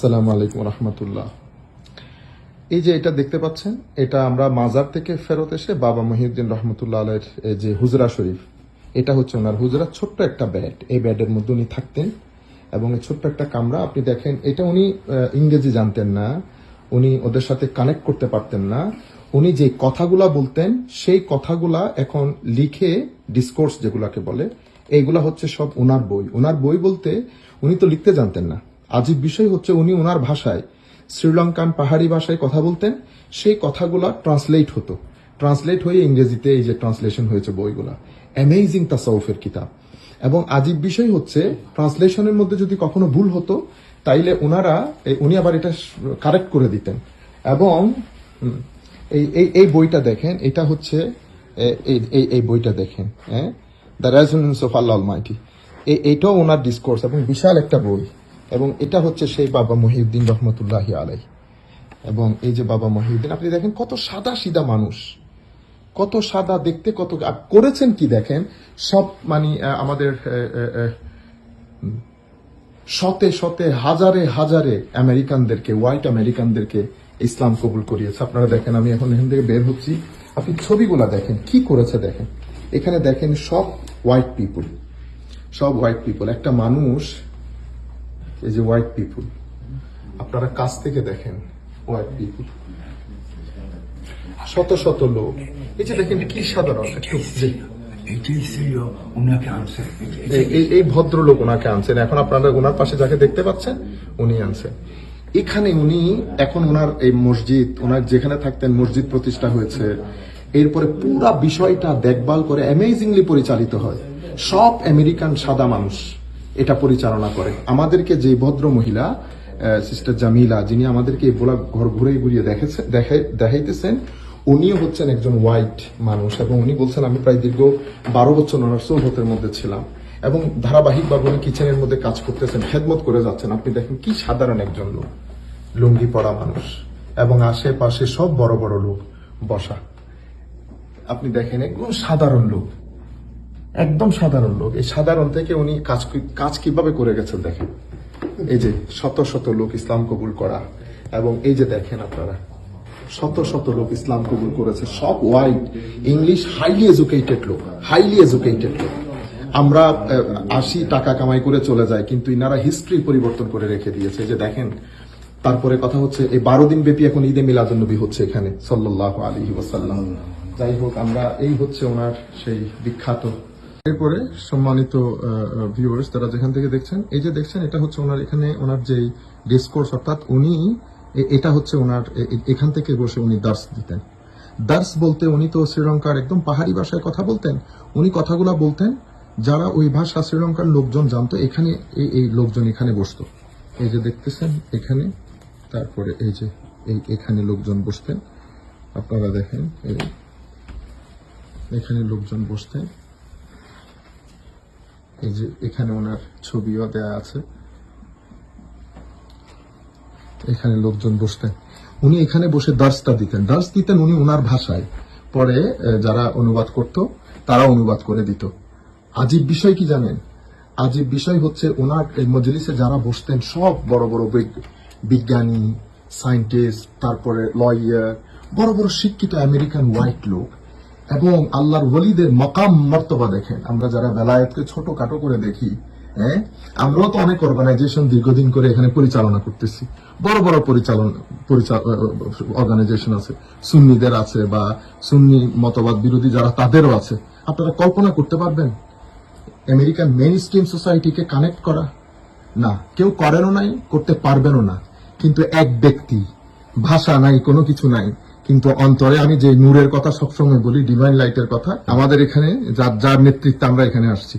আসসালামু আলাইকুম রহমতুল্লাহ। এই যে এটা দেখতে পাচ্ছেন, এটা আমরা মাজার থেকে ফেরত এসে বাবা মহিউদ্দিন রহমতুল্লাহ আলাইহির যে হুজরা শরীফ, এটা হচ্ছে ওনার হুজরা। ছোট্ট একটা বেড, এই বেডের মধ্যে উনি থাকতেন এবং এই ছোট্ট একটা কামরা। আপনি দেখেন, এটা উনি ইংরেজি জানতেন না, উনি ওদের সাথে কানেক্ট করতে পারতেন না। উনি যে কথাগুলা বলতেন সেই কথাগুলা এখন লিখে ডিসকোর্স যেগুলাকে বলে, এইগুলা হচ্ছে সব ওনার বই। ওনার বই বলতে উনি তো লিখতে জানতেন না। আজীব বিষয় হচ্ছে উনি ওনার ভাষায়, শ্রীলঙ্কান পাহাড়ি ভাষায় কথা বলতেন। সেই কথাগুলা ট্রান্সলেট হয়ে ইংরেজিতে এই যে ট্রান্সলেশন হয়েছে বইগুলা। অ্যামেজিং তাসাউফের কিতাব। এবং আজীব বিষয় হচ্ছে, ট্রান্সলেশনের মধ্যে যদি কখনো ভুল হতো তাইলে উনি আবার এটা কারেক্ট করে দিতেন। এবং এই বইটা দেখেন, এটা হচ্ছে এই বইটা দেখেন, হ্যাঁ, the resonance of Allah Almighty. এইটাও ওনার ডিসকোর্স এবং বিশাল একটা বই। এবং এটা হচ্ছে সেই বাবা মহিউদ্দিন রহমতুল্লাহ আলাইহি। এবং এই যে বাবা মহিউদ্দিন, আপনি দেখেন কত সাদা সিধা মানুষ, কত সাদা দেখতে, কত করেছেন কি দেখেন। সব মানে আমাদের শতে শতে হাজারে হাজারে আমেরিকানদেরকে, হোয়াইট আমেরিকানদেরকে ইসলাম কবুল করিয়েছে। আপনারা দেখেন, আমি এখন এখান থেকে বের হচ্ছি, আপনি ছবিগুলা দেখেন কি করেছে দেখেন। এখানে দেখেন সব হোয়াইট পিপল, একটা মানুষ, এই যে হোয়াইট পিপল, আপনারা কাছ থেকে দেখেন হোয়াইট পিপল, শত শত লোক। এই যে দেখেন কি সাধারণ, এই ভদ্রলোক ওনাকে আনছেন। এখন আপনারা ওনার পাশে যাকে দেখতে পাচ্ছেন উনি আনছেন। এখানে উনি এখন ওনার এই মসজিদ, ওনার যেখানে থাকতেন মসজিদ প্রতিষ্ঠা হয়েছে। এরপরে পুরা বিষয়টা দেখভাল করে অ্যামেজিংলি পরিচালিত হয়। সব আমেরিকান সাদা মানুষ এটা পরিচালনা করে। আমাদেরকে যে ভদ্র মহিলা সিস্টার জামিলা, যিনি আমাদেরকে এই বোলা ঘর ঘুরে ঘুরিয়ে দেখাইতেছেন, উনিও হচ্ছেন একজন হোয়াইট মানুষ। এবং উনি বলছেন, আমি প্রায় দীর্ঘ 12 বছর ওনার সোহবতের মধ্যে ছিলাম এবং ধারাবাহিকভাবে উনি কিচেনের মধ্যে কাজ করতেছেন, খেদমত করে যাচ্ছেন। আপনি দেখেন কি সাধারণ একজন লোক, লুঙ্গি পরা মানুষ, এবং আশেপাশে সব বড় বড় লোক বসা। আপনি দেখেন একদম সাধারণ লোক, একদম সাধারণ লোক। এই সাধারণ থেকে উনি কাজ কিভাবে করে গেছেন দেখেন। এই যে শত শত লোক ইসলাম কবুল করা, এবং এই যে দেখেন আপনারা শত শত লোক ইসলাম কবুল করেছে, সব হোয়াইট, ইংলিশ, হাইলি এডুকেটেড লোক। আমরা 80 টাকা কামাই করে চলে যাই, কিন্তু ইনারা হিস্ট্রি পরিবর্তন করে রেখে দিয়েছে। যে দেখেন, তারপরে কথা হচ্ছে এই 12 দিন ব্যাপী এখন ঈদে মিলাদুন্নবী হচ্ছে এখানে, সাল্লাল্লাহু আলাইহি ওয়াসাল্লাম। যাই হোক, আমরা এই হচ্ছে ওনার সেই বিখ্যাত। এরপরে সম্মানিত ভিউয়ার্স, তারা যেখান থেকে দেখছেন, এই যে দেখছেন, এটা হচ্ছে ওনার এখানে ওনার যে ডিসকোর্স, অর্থাৎ উনি, এটা হচ্ছে ওনার, এখান থেকে বসে উনি দার্স দিতেন। দার্স বলতে উনি তো শ্রীলঙ্কার একদম পাহাড়ি ভাষায় কথা বলতেন। উনি কথাগুলা বলতেন, যারা ওই ভাষা শ্রীলঙ্কার লোকজন জানতো, এখানে এই লোকজন এখানে বসতো। এই যে দেখতেছেন এখানে, তারপরে এই যে এখানে লোকজন বসতেন, আপনারা দেখেন এখানে লোকজন বসতেন। এই যে এখানে ওনার ছবিও দেয়া আছে, এখানে লোকজন বসতেন। উনি এখানে বসে দার্স দিতেন উনি ওনার ভাষায়। পরে যারা অনুবাদ করত তারা অনুবাদ করে দিত। আজীব বিষয় কি জানেন? আজীব বিষয় হচ্ছে, ওনার এই মজলিসে যারা বসতেন সব বড় বড় বিজ্ঞানী, সায়েন্টিস্ট, তারপরে লয়ার, বড় বড় শিক্ষিত আমেরিকান হোয়াইট লোক। এবং আল্লাহর ওয়ালিদের মাকাম মর্তবা দেখেন। আমরা যারা বেলায়েতকে ছোটখাটো করে দেখি, হ্যাঁ, আমরাও তো অনেক অর্গানাইজেশন দীর্ঘদিন করে এখানে পরিচালনা করতেছি। বড় বড় অর্গানাইজেশন আছে, সুন্নিদের আছে, বা সুন্নি মতবাদ বিরোধী যারা, তাদেরও আছে। আপনারা কল্পনা করতে পারবেন আমেরিকান মেইন স্ট্রিম সোসাইটিকে কানেক্ট করা? না, কেউ করেনও নাই, করতে পারবেনও না। কিন্তু এক ব্যক্তি, ভাষা নাই, কোনো কিছু নাই, কিন্তু অন্তরে, আমি যে নূরের কথা সবসময় বলি, ডিভাইন লাইটের কথা, আমাদের এখানে যার নেতৃত্বে আমরা এখানে আসছি,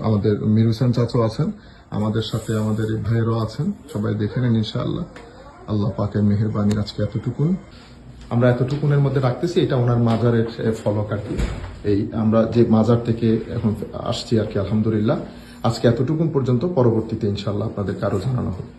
আমাদের মির হোসেন চাচা আছেন, আমাদের সাথে আমাদের ভাইয়েরও আছেন, সবাই দেখে নেন ইনশাআল্লাহ। আল্লাহ পাকের মেহেরবানি। আজকে আমরা এতটুকুনের মধ্যে রাখতেছি। এটা ওনার মাজারের ফলক আর কি। এই আমরা যে মাজার থেকে এখন আসছি আর কি, আলহামদুলিল্লাহ। আজকে এতটুকুন পর্যন্ত, পরবর্তীতে ইনশাআল্লাহ আপনাদেরকে আরো জানানো হবে।